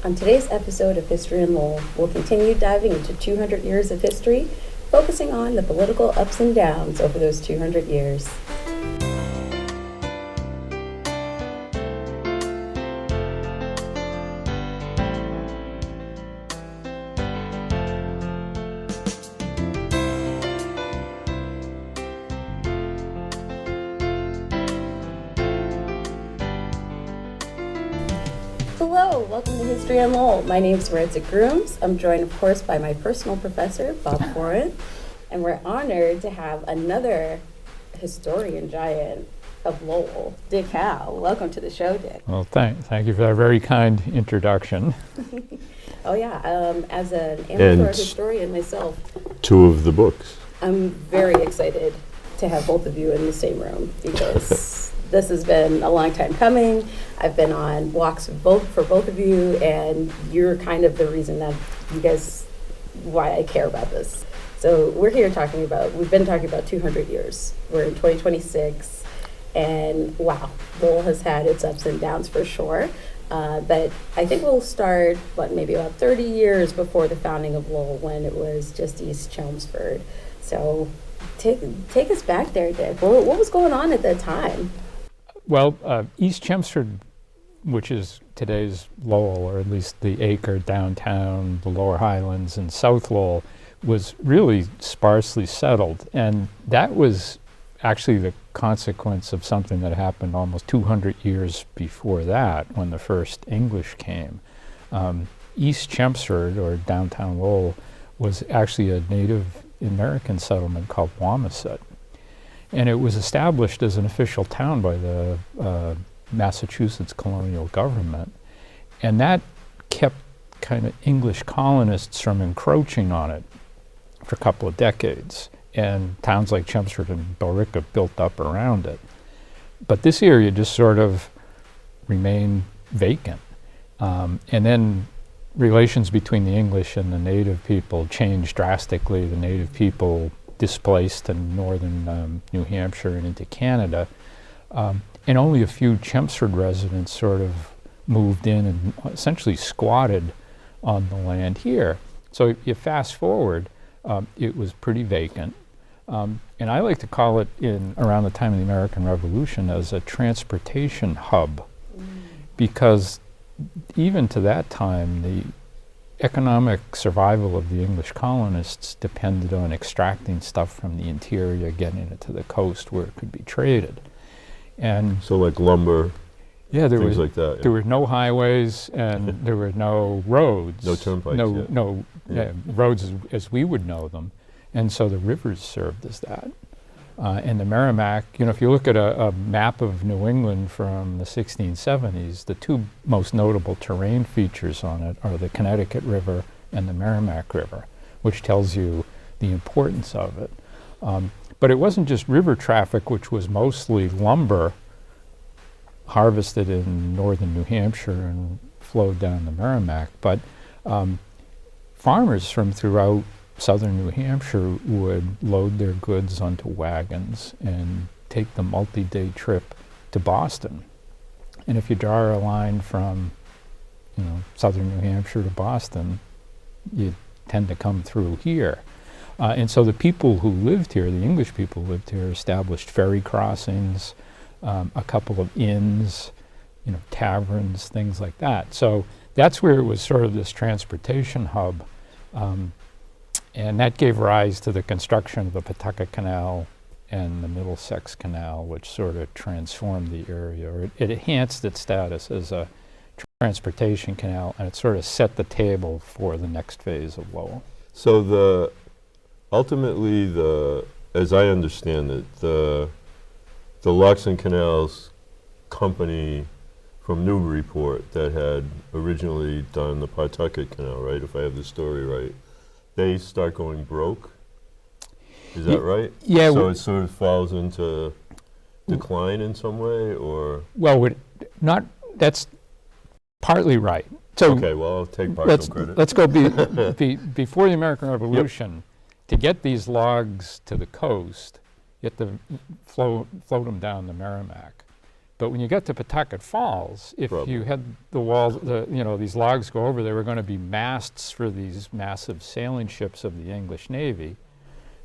On today's episode of History in Lowell, we'll continue diving into 200 years of history, focusing on the political ups and downs over those 200 years. Hello, welcome to History in Lowell. My name is Maritza Grooms. I'm joined, of course, by my personal professor, Bob Forrant, and we're honored to have another historian giant of Lowell, Dick Howe. Welcome to the show, Dick. Well, thank you for that very kind introduction. Oh yeah, as an amateur historian myself, two of the books. I'm very excited to have both of you in the same room because this has been a long time coming. I've been on walks for both of you, and you're kind of the reason that why I care about this. So we've been talking about 200 years. We're in 2026, and wow, Lowell has had its ups and downs for sure. But I think we'll start, maybe about 30 years before the founding of Lowell, when it was just East Chelmsford. So take us back there, Dick. What was going on at that time? Well, East Chelmsford, which is today's Lowell, or at least the Acre downtown, the Lower Highlands, and South Lowell, was really sparsely settled. And that was actually the consequence of something that happened almost 200 years before that, when the first English came. East Chelmsford, or downtown Lowell, was actually a Native American settlement called Wamasett. And it was established as an official town by the Massachusetts colonial government. And that kept kind of English colonists from encroaching on it for a couple of decades. And towns like Chelmsford and Billerica built up around it. But this area just sort of remained vacant. And then relations between the English and the native people changed drastically. The native people displaced in northern New Hampshire and into Canada. And only a few Chelmsford residents sort of moved in and essentially squatted on the land here. So if you fast forward, it was pretty vacant. And I like to call it, around the time of the American Revolution, as a transportation hub. Because even to that time, the economic survival of the English colonists depended on extracting stuff from the interior, getting it to the coast where it could be traded. And so like lumber, things like that. Yeah. There were no highways, and there were no roads. No turnpikes. No roads as we would know them. And so the rivers served as that. And the Merrimack, if you look at a map of New England from the 1670s, the two most notable terrain features on it are the Connecticut River and the Merrimack River, which tells you the importance of it. But it wasn't just river traffic, which was mostly lumber harvested in northern New Hampshire and flowed down the Merrimack, but farmers from throughout southern New Hampshire would load their goods onto wagons and take the multi-day trip to Boston. And if you draw a line from, southern New Hampshire to Boston, you tend to come through here. And so the people who lived here, the English people who lived here, established ferry crossings, a couple of inns, taverns, things like that. So that's where it was sort of this transportation hub. And that gave rise to the construction of the Pawtucket Canal and the Middlesex Canal, which sort of transformed the area, or it enhanced its status as a transportation canal, and it sort of set the table for the next phase of Lowell. So ultimately, as I understand it, the Locks and Canals Company from Newburyport that had originally done the Pawtucket Canal, right, if I have the story right, they start going broke. Is that right? Yeah. So it sort of falls into decline in some way, or? Well, that's partly right. So okay, well, I'll take partial credit. Let's go before the American Revolution. Yep. To get these logs to the coast, you have to float them down the Merrimack. But when you get to Pawtucket Falls, if Probably. you had the walls, these logs go over, they were going to be masts for these massive sailing ships of the English Navy.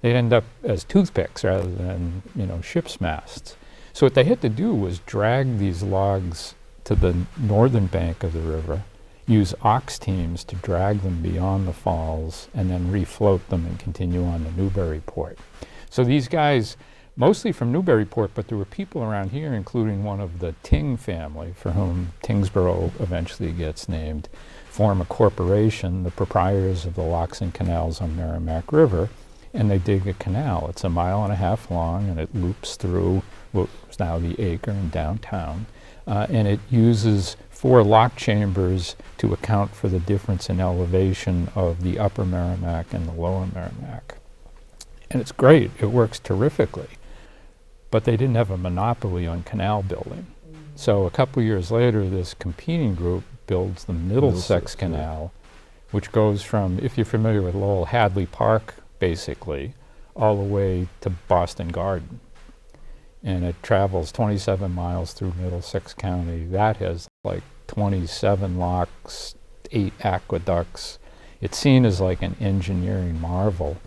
They'd end up as toothpicks rather than, ship's masts. So what they had to do was drag these logs to the northern bank of the river, use ox teams to drag them beyond the falls, and then refloat them and continue on to Newburyport. So these guys, mostly from Newburyport, but there were people around here, including one of the Ting family, for whom Tingsboro eventually gets named, form a corporation, the proprietors of the locks and canals on Merrimack River, and they dig a canal. It's 1.5 miles long, and it loops through what's now the Acre in downtown, and it uses 4 lock chambers to account for the difference in elevation of the upper Merrimack and the lower Merrimack. And it's great, it works terrifically. But they didn't have a monopoly on canal building. So a couple years later, this competing group builds the Middlesex Canal, which goes from, if you're familiar with Lowell, Hadley Park, basically, all the way to Boston Garden. And it travels 27 miles through Middlesex County. That has like 27 locks, 8 aqueducts. It's seen as like an engineering marvel.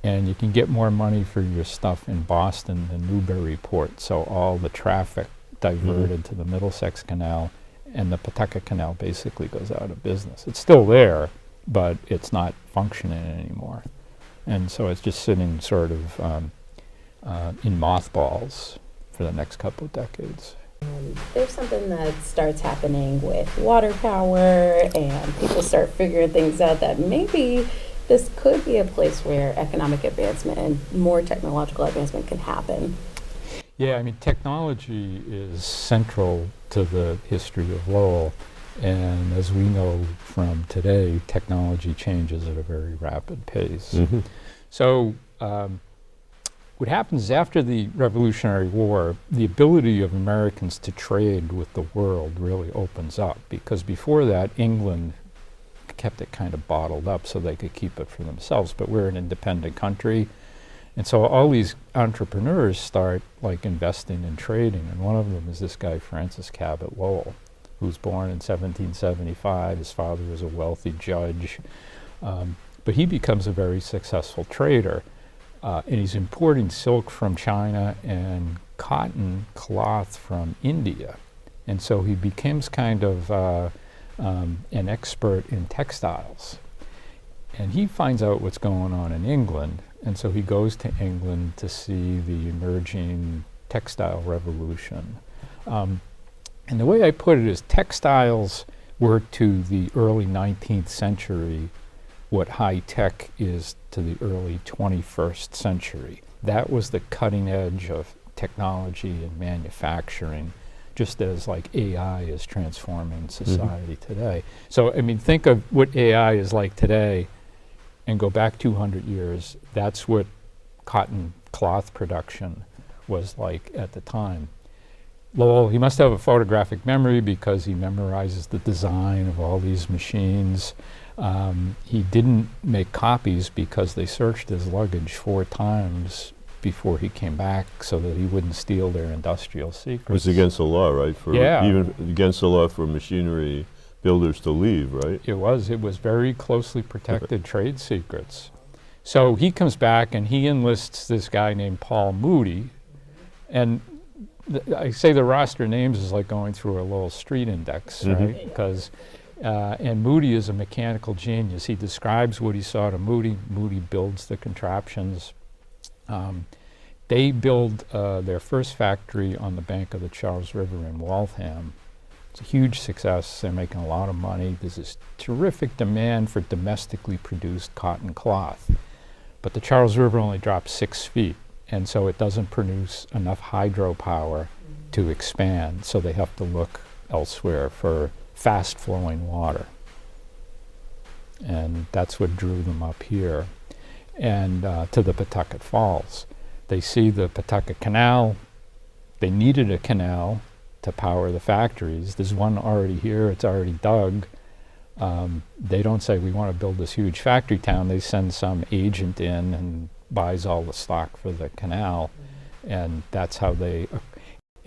And you can get more money for your stuff in Boston than Newburyport, so all the traffic diverted to the Middlesex Canal, and the Pawtucket Canal basically goes out of business. It's still there, but it's not functioning anymore. And so it's just sitting sort of in mothballs for the next couple of decades. There's something that starts happening with water power, and people start figuring things out that maybe this could be a place where economic advancement and more technological advancement can happen. Yeah, I mean, technology is central to the history of Lowell, and as we know from today, technology changes at a very rapid pace. So what happens after the Revolutionary War, the ability of Americans to trade with the world really opens up, because before that, England kept it kind of bottled up so they could keep it for themselves. But we're an independent country, and so all these entrepreneurs start like investing in trading, and one of them is this guy Francis Cabot Lowell, who was born in 1775. His father was a wealthy judge, but he becomes a very successful trader, and he's importing silk from China and cotton cloth from India, and so he becomes kind of an expert in textiles. And he finds out what's going on in England, and so he goes to England to see the emerging textile revolution. And the way I put it is, textiles were to the early 19th century what high tech is to the early 21st century. That was the cutting edge of technology and manufacturing, just as like AI is transforming society today. So, I mean, think of what AI is like today and go back 200 years. That's what cotton cloth production was like at the time. Lowell, he must have a photographic memory because he memorizes the design of all these machines. He didn't make copies because they searched his luggage 4 times before he came back so that he wouldn't steal their industrial secrets. It was against the law, right? Even against the law for machinery builders to leave, right? It was very closely protected trade secrets. So he comes back and he enlists this guy named Paul Moody, and I say the roster names is like going through a little street index, right? Because and Moody is a mechanical genius. He describes what he saw to Moody. Moody builds the contraptions. They build their first factory on the bank of the Charles River in Waltham. It's a huge success. They're making a lot of money. There's this terrific demand for domestically produced cotton cloth. But the Charles River only drops 6 feet, and so it doesn't produce enough hydropower to expand, so they have to look elsewhere for fast-flowing water. And that's what drew them up here and to the Pawtucket Falls. They see the Pawtucket Canal. They needed a canal to power the factories. There's one already here. It's already dug. They don't say, we want to build this huge factory town. They send some agent in and buys all the stock for the canal, and that's how they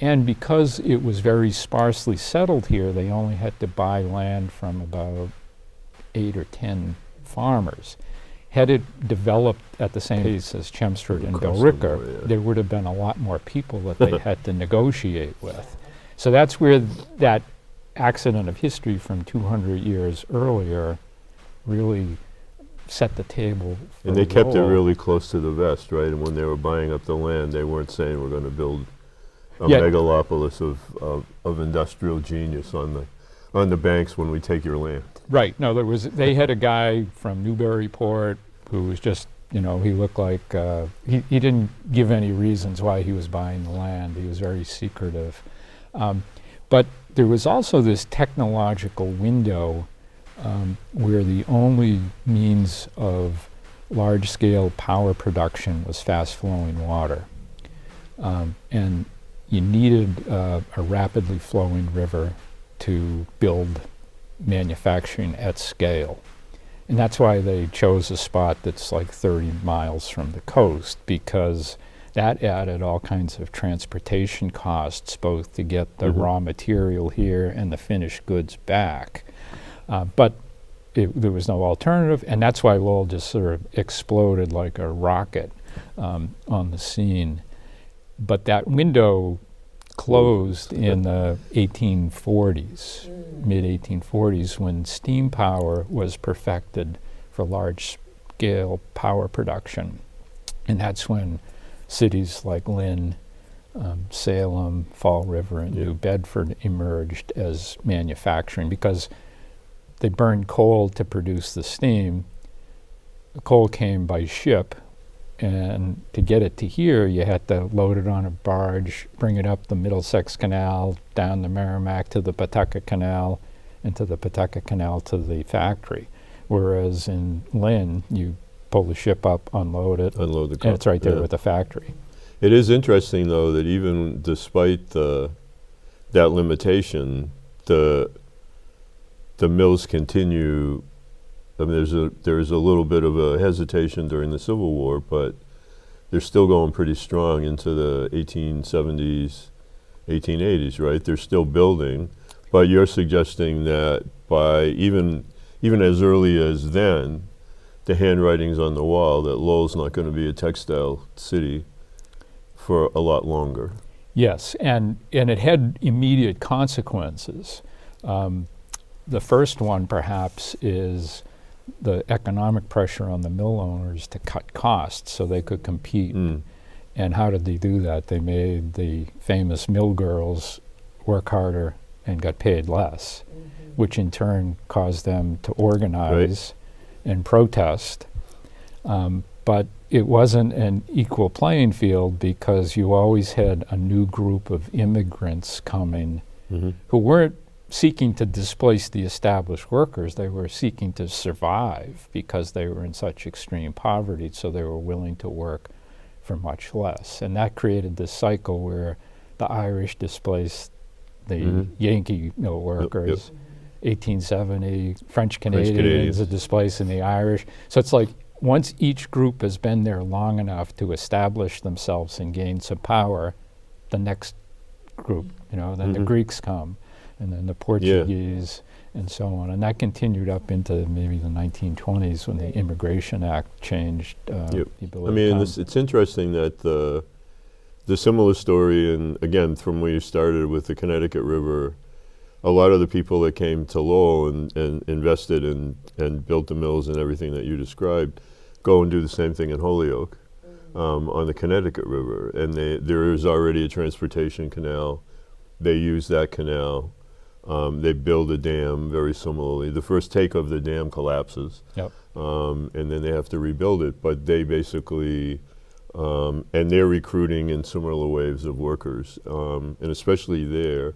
And because it was very sparsely settled here, they only had to buy land from about 8 or 10 farmers. Had it developed at the same pace as Chelmsford and Billerica, there would have been a lot more people that they had to negotiate with. So that's where that accident of history from 200 years earlier really set the table for And they kept it Lowell. really close to the vest, right? And when they were buying up the land, they weren't saying we're going to build a Yeah. megalopolis of industrial genius on the banks when we take your land. Right. No, they had a guy from Newburyport who was just, he looked like, he didn't give any reasons why he was buying the land. He was very secretive. But there was also this technological window where the only means of large-scale power production was fast-flowing water. And you needed a rapidly flowing river to build manufacturing at scale. And that's why they chose a spot that's like 30 miles from the coast, because that added all kinds of transportation costs, both to get the raw material here and the finished goods back. But there was no alternative, and that's why Lowell just sort of exploded like a rocket on the scene. But that window closed in the 1840s, mid-1840s, when steam power was perfected for large-scale power production. And that's when cities like Lynn, Salem, Fall River, and New Bedford emerged as manufacturing, because they burned coal to produce the steam. The coal came by ship, and to get it to here, you had to load it on a barge, bring it up the Middlesex Canal, down the Merrimack to the Pawtucket Canal, and to the Pawtucket Canal to the factory. Whereas in Lynn, you pull the ship up, unload it, Unload the and it's right there with the factory. It is interesting, though, that even despite that limitation, the mills continue. I mean, there's a little bit of a hesitation during the Civil War, but they're still going pretty strong into the 1870s, 1880s, right? They're still building, but you're suggesting that by even as early as then, the handwriting's on the wall that Lowell's not going to be a textile city for a lot longer. Yes, and it had immediate consequences. The first one, perhaps, is the economic pressure on the mill owners to cut costs so they could compete. And how did they do that? They made the famous mill girls work harder and got paid less, which in turn caused them to organize and protest. But it wasn't an equal playing field, because you always had a new group of immigrants coming who weren't seeking to displace the established workers. They were seeking to survive because they were in such extreme poverty, so they were willing to work for much less. And that created this cycle where the Irish displaced the Yankee mill workers. 1870, French Canadians are displacing the Irish. So it's like once each group has been there long enough to establish themselves and gain some power, the next group, then the Greeks come, and then the Portuguese, and so on. And that continued up into maybe the 1920s when the Immigration Act changed the ability. I mean, it's interesting that the similar story, and again, from where you started with the Connecticut River, a lot of the people that came to Lowell and invested and built the mills and everything that you described go and do the same thing in Holyoke on the Connecticut River. And there is already a transportation canal. They use that canal. They build a dam very similarly. The first take of the dam collapses, and then they have to rebuild it. But they basically, and they're recruiting in similar waves of workers, and especially there,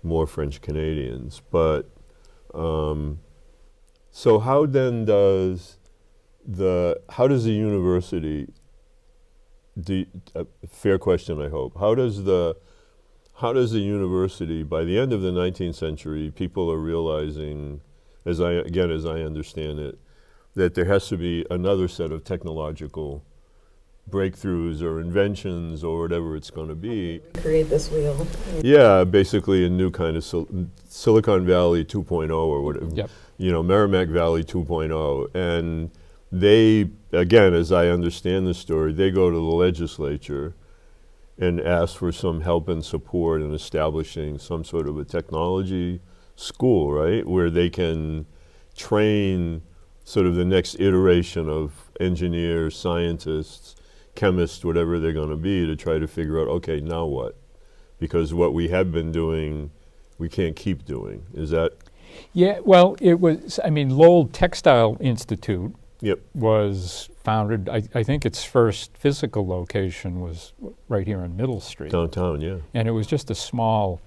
more French Canadians. But so how then does how does the university? Fair question, I hope. How does the university, by the end of the 19th century, people are realizing, as I understand it, that there has to be another set of technological breakthroughs or inventions or whatever it's going to be. Create this wheel. Yeah, basically a new kind of Silicon Valley 2.0 or whatever. Yep. You know, Merrimack Valley 2.0. And they, again, as I understand the story, they go to the legislature and ask for some help and support in establishing some sort of a technology school, right, where they can train sort of the next iteration of engineers, scientists, chemists, whatever they're going to be, to try to figure out, okay, now what? Because what we have been doing, we can't keep doing. Is that? Yeah, well, it was, I mean, Lowell Textile Institute Yep. was founded, I think its first physical location was right here on Middle Street. Downtown, yeah. And it was just a small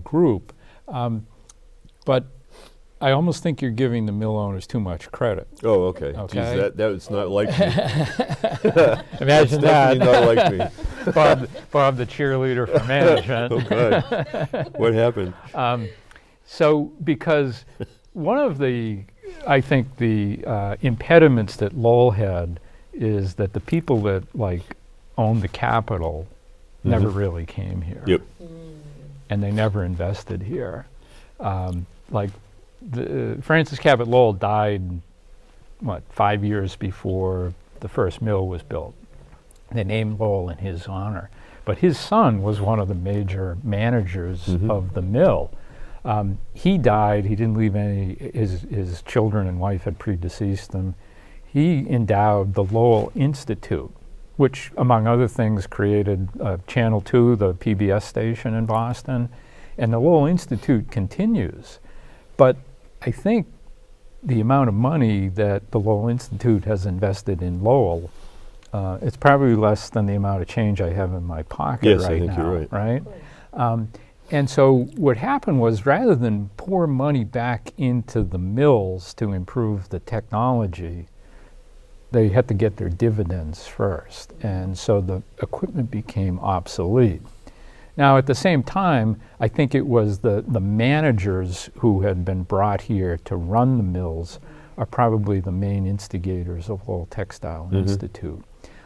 group. But I almost think you're giving the mill owners too much credit. Oh, okay. Okay. Geez, that's not like me. Imagine That's definitely that. not like me. Bob, the cheerleader for management. Oh, God. What happened? So, because one of the, I think the impediments that Lowell had is that the people that like owned the capital never really came here. Yep. And they never invested here. Like Francis Cabot Lowell died, 5 years before the first mill was built. They named Lowell in his honor. But his son was one of the major managers of the mill. He died, he didn't leave any, his children and wife had predeceased him. He endowed the Lowell Institute, which among other things created Channel 2, the PBS station in Boston. And the Lowell Institute continues. But I think the amount of money that the Lowell Institute has invested in Lowell, it's probably less than the amount of change I have in my pocket right now. Yes, I think you're right. And so what happened was, rather than pour money back into the mills to improve the technology, they had to get their dividends first. And so the equipment became obsolete. Now, at the same time, I think it was the managers who had been brought here to run the mills are probably the main instigators of Lowell Textile Institute.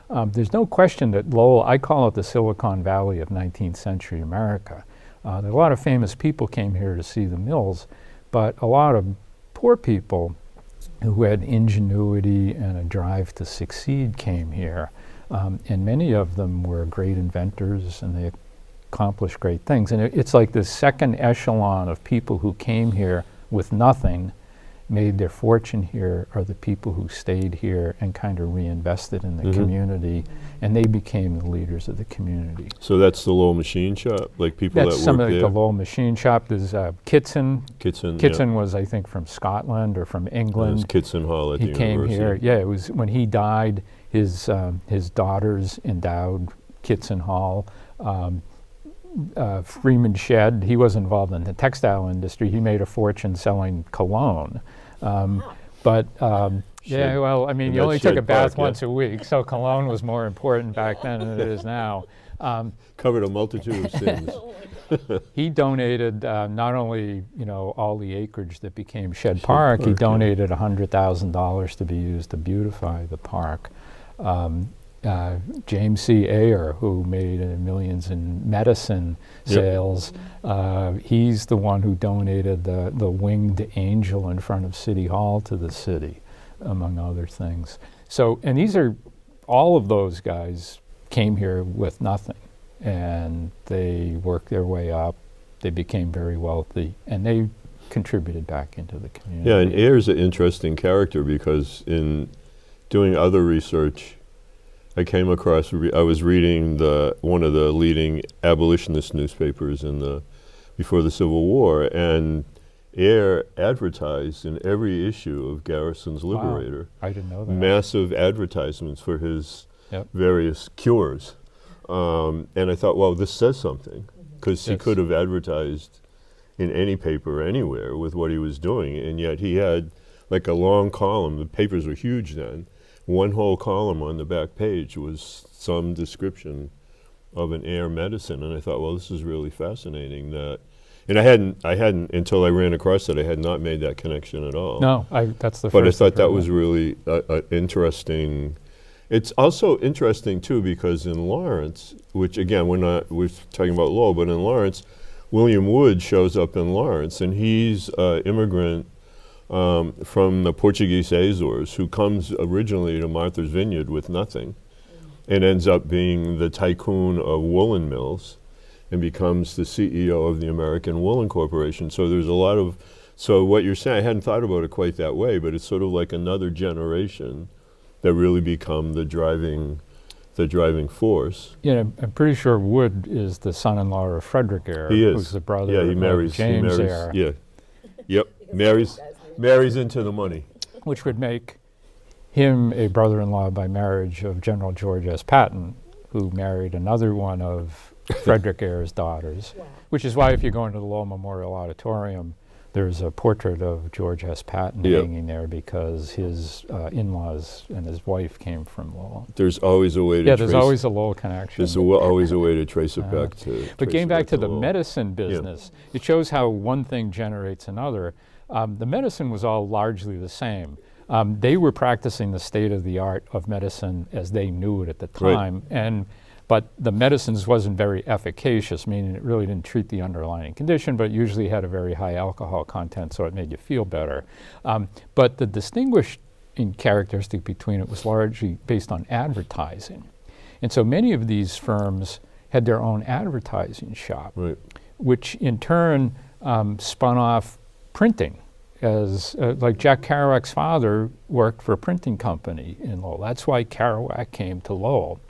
There's no question that Lowell, I call it the Silicon Valley of 19th century America. There are a lot of famous people came here to see the mills, but a lot of poor people who had ingenuity and a drive to succeed came here. And many of them were great inventors, and they accomplished great things. And it's like the second echelon of people who came here with nothing, made their fortune here, are the people who stayed here and kind of reinvested in the community, and they became the leaders of the community. So that's the Lowell Machine Shop, like people That's that some work of there? the Lowell Machine Shop. There's Kitson. Kitson yeah. was, I think, from Scotland or from There's England. Kitson Hall at the He came university. here. Yeah, it was when he died. His daughters endowed Kitson Hall. Freeman Shedd, he was involved in the textile industry. He made a fortune selling cologne. Yeah, well, I mean, And you only that's took a Shed bath Park, yeah. once a week, so cologne was more important back then than it is now. Covered a multitude of sins. He donated not only, all the acreage that became Shed Park, he Park, yeah. donated $100,000 to be used to beautify the park. James C. Ayer, who made millions in medicine sales, he's the one who donated the winged angel in front of City Hall to the city, among other things. So, and all of those guys came here with nothing, and they worked their way up, they became very wealthy, and they contributed back into the community. Yeah, and Ayer's an interesting character because in doing other research, I came across, I was reading one of the leading abolitionist newspapers before the Civil War, and Ayer advertised in every issue of Garrison's Liberator. Wow, I didn't know that. Massive advertisements for his various cures. And I thought, well, this says something, because he could have advertised in any paper anywhere with what he was doing, and yet he had like a long column. The papers were huge then. One whole column on the back page was some description of an Ayer medicine, and I thought, well, this is really fascinating. And I hadn't until I ran across it. I had not made that connection at all. No, that's the first. But I thought that was really interesting, It's also interesting too because in Lawrence, which again we're talking about Lowell, but in Lawrence, William Wood shows up in Lawrence, and he's an immigrant from the Portuguese Azores who comes originally to Martha's Vineyard with nothing, and ends up being the tycoon of woolen mills, and becomes the CEO of the American Woolen Corporation. So there's a lot of, so what you're saying, I hadn't thought about it quite that way, but it's sort of like another generation that really become the driving force. Yeah, I'm pretty sure Wood is the son-in-law of Frederick Eyre, He is. who's the brother Yeah, he marries. of James he marries, Eyre, Yeah. Yep. Marries into the money. which would make him a brother-in-law by marriage of General George S. Patton, who married another one of Frederick Eyre's daughters, Wow. which is why if you go into the Lowell Memorial Auditorium, there's a portrait of George S. Patton Yep. hanging there because his in-laws and his wife came from Lowell. There's always a way to Yeah, trace. there's always a Lowell connection. There's always a way to trace it back to. But getting back to the Lowell. medicine business, it shows how one thing generates another. The medicine was all largely the same. They were practicing the state of the art of medicine as they knew it at the Right. time, but the medicines wasn't very efficacious, meaning it really didn't treat the underlying condition, but usually had a very high alcohol content, so it made you feel better. But the distinguishing characteristic between it was largely based on advertising. And so many of these firms had their own advertising shop, Right. which in turn spun off printing. As like Jack Kerouac's father worked for a printing company in Lowell. That's why Kerouac came to Lowell.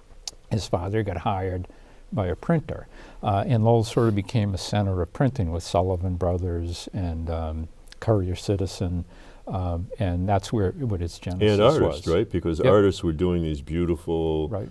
His father got hired by a printer, and Lowell sort of became a center of printing with Sullivan Brothers and Courier Citizen, and that's what its genesis And artists, was. right? Because Yep. artists were doing these beautiful Right.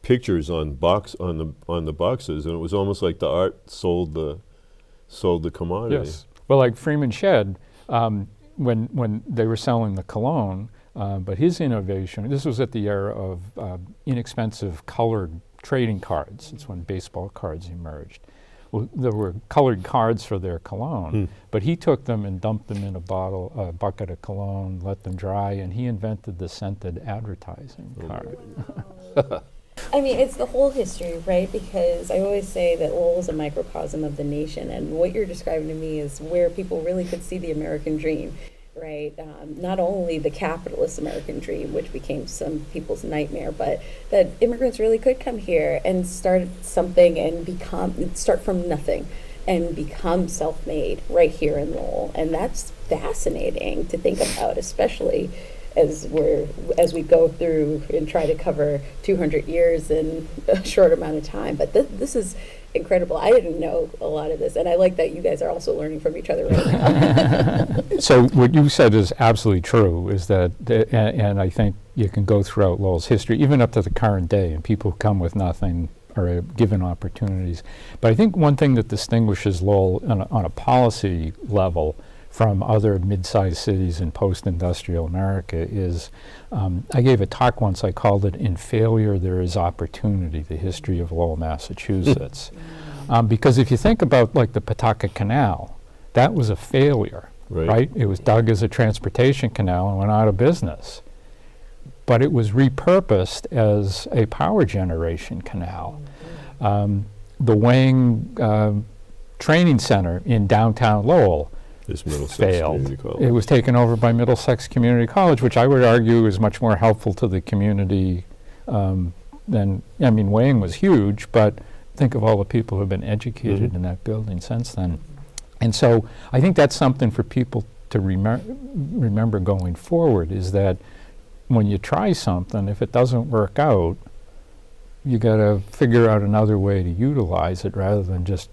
pictures on the boxes, and it was almost like the art sold the commodity. Yes. Well, like Freeman Shedd, when they were selling the cologne, but his innovation, this was at the era of inexpensive colored trading cards. It's when baseball cards emerged. Well, there were colored cards for their cologne, but he took them and dumped them in a bucket of cologne, let them dry, and he invented the scented advertising card. I mean, it's the whole history, right? Because I always say that Lowell is a microcosm of the nation, and what you're describing to me is where people really could see the American dream, right? Not only the capitalist American dream, which became some people's nightmare, but that immigrants really could come here and start something and start from nothing and become self-made right here in Lowell. And that's fascinating to think about, especially as we go through and try to cover 200 years in a short amount of time. But this is incredible. I didn't know a lot of this, and I like that you guys are also learning from each other right now. So what you said is absolutely true, is that, and I think you can go throughout Lowell's history, even up to the current day, and people who come with nothing are given opportunities. But I think one thing that distinguishes Lowell on a policy level from other mid-sized cities in post-industrial America is, I gave a talk once, I called it "In Failure There Is Opportunity, the History of Lowell, Massachusetts." Because if you think about like the Pawtucket Canal, that was a failure, right? It was dug as a transportation canal and went out of business. But it was repurposed as a power generation canal. The Wang Training Center in downtown Lowell failed. It was taken over by Middlesex Community College, which I would argue is much more helpful to the community than, I mean, Wayne was huge, but think of all the people who have been educated in that building since then. And so I think that's something for people to remember going forward, is that when you try something, if it doesn't work out, you got to figure out another way to utilize it rather than just,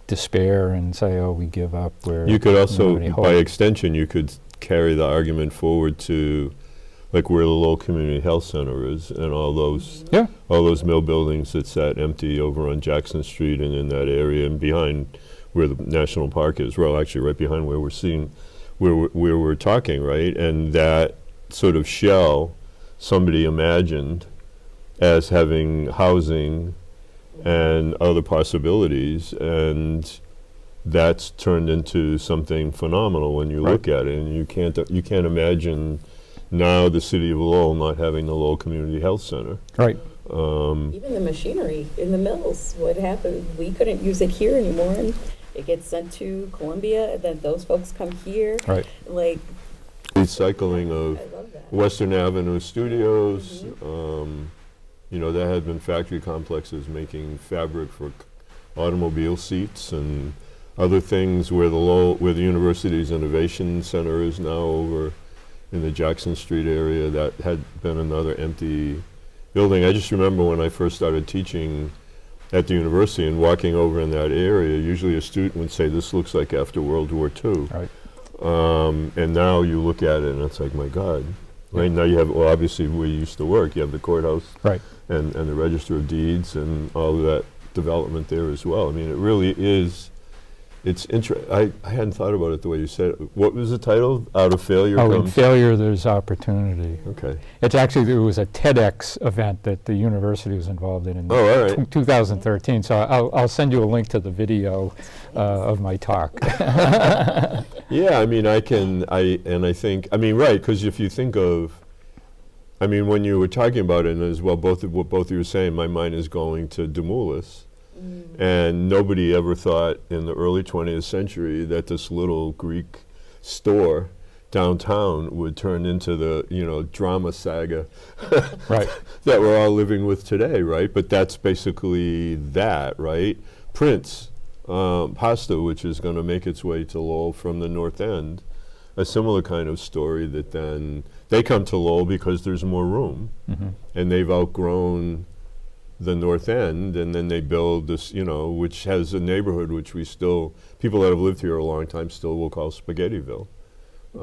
despair and say, oh, we give up. You could also, by extension, you could carry the argument forward to like where the Lowell Community Health Center is and all those mill buildings that sat empty over on Jackson Street and in that area and behind where the National Park is. Well, actually right behind where we're talking, right? And that sort of shell somebody imagined as having housing and other possibilities, and that's turned into something phenomenal when you look at it, and you can't imagine now the city of Lowell not having the Lowell Community Health Center. Right. Even the machinery in the mills, what happened, we couldn't use it here anymore, and it gets sent to Columbia, and then those folks come here. Right. Like, Recycling of I love that. Western Avenue Studios, you know, there had been factory complexes making fabric for automobile seats and other things where the university's innovation center is now over in the Jackson Street area. That had been another empty building. I just remember when I first started teaching at the university and walking over in that area, usually a student would say, "This looks like after World War II." Right. And now you look at it and it's like, my God. Right now you have, well, obviously where you used to work, you have the courthouse Right. and the Register of Deeds and all of that development there as well. I mean, it really is, it's I hadn't thought about it the way you said it. What was the title? Out of Failure Oh, in Comes? failure, there's opportunity. Okay. It's actually, there was a TEDx event that the university was involved in Oh, all right. 2013. So I'll send you a link to the video of my talk. Yeah, I mean, I think, I mean, right, because if you think of, I mean, when you were talking about it, and as well, what both of you were saying, my mind is going to Demoulas. And nobody ever thought in the early 20th century that this little Greek store downtown would turn into the, you know, drama saga Right. that we're all living with today, right? But that's basically that, right? Prince, Pasta, which is going to make its way to Lowell from the North End, a similar kind of story that then they come to Lowell because there's more room, and they've outgrown the North End, and then they build this, you know, which has a neighborhood which we still, people that have lived here a long time still will call Spaghettiville.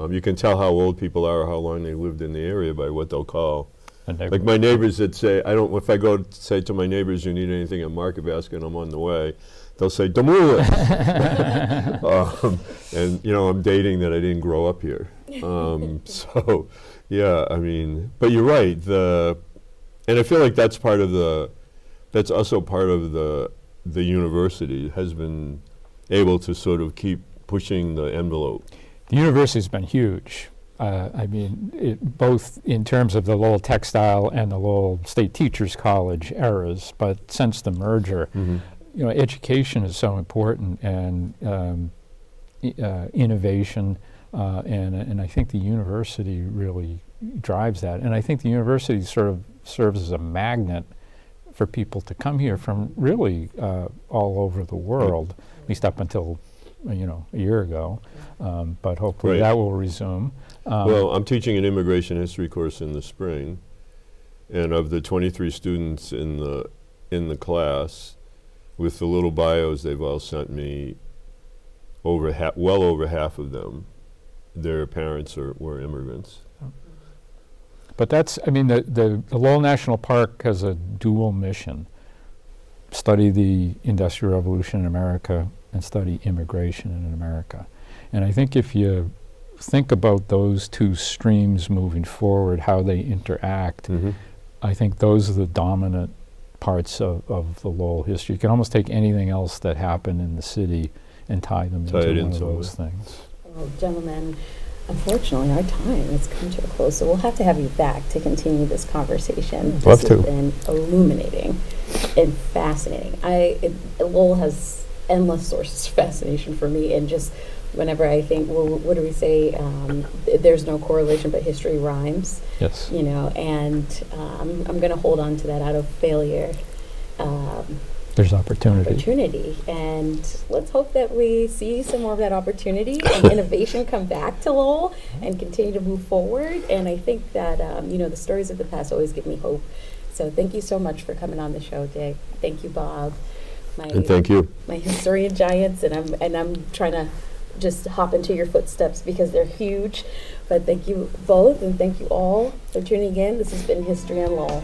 You can tell how old people are, how long they lived in the area by what they'll call. Like my neighbors that say, if I go to say to my neighbors, you need anything at Market Basket, I'm on the way, they'll say, Demoulas. And, you know, I'm dating that I didn't grow up here. So, yeah, I mean, but you're right. And I feel like that's also part of the university has been able to sort of keep pushing the envelope. The university's been huge. I mean, both in terms of the Lowell Textile and the Lowell State Teachers College eras, but since the merger, you know, education is so important, and innovation, and I think the university really drives that. And I think the university sort of serves as a magnet for people to come here from really all over the world, at least up until, you know, a year ago. But hopefully that will resume. Well, I'm teaching an immigration history course in the spring, and of the 23 students in the class, with the little bios they've all sent me, well over half of them, their parents were immigrants. But that's, I mean, the Lowell National Park has a dual mission: study the Industrial Revolution in America and study immigration in America. And I think if you think about those two streams moving forward, how they interact, I think those are the dominant parts of the Lowell history. You can almost take anything else that happened in the city and tie them into one of those things. Well, gentlemen, unfortunately, our time has come to a close, so we'll have to have you back to continue this conversation. Love This to. has been illuminating and fascinating. Lowell has endless sources of fascination for me, and just whenever I think, well, what do we say? There's no correlation, but history rhymes. Yes. You know, and I'm going to hold on to that out of failure. There's opportunity. And let's hope that we see some more of that opportunity and innovation come back to Lowell and continue to move forward. And I think that, you know, the stories of the past always give me hope. So thank you so much for coming on the show, Dick. Thank you, Bob. And thank you. My historian giants, and I'm trying to just hop into your footsteps because they're huge. But thank you both, and thank you all for tuning in. This has been History on Lowell.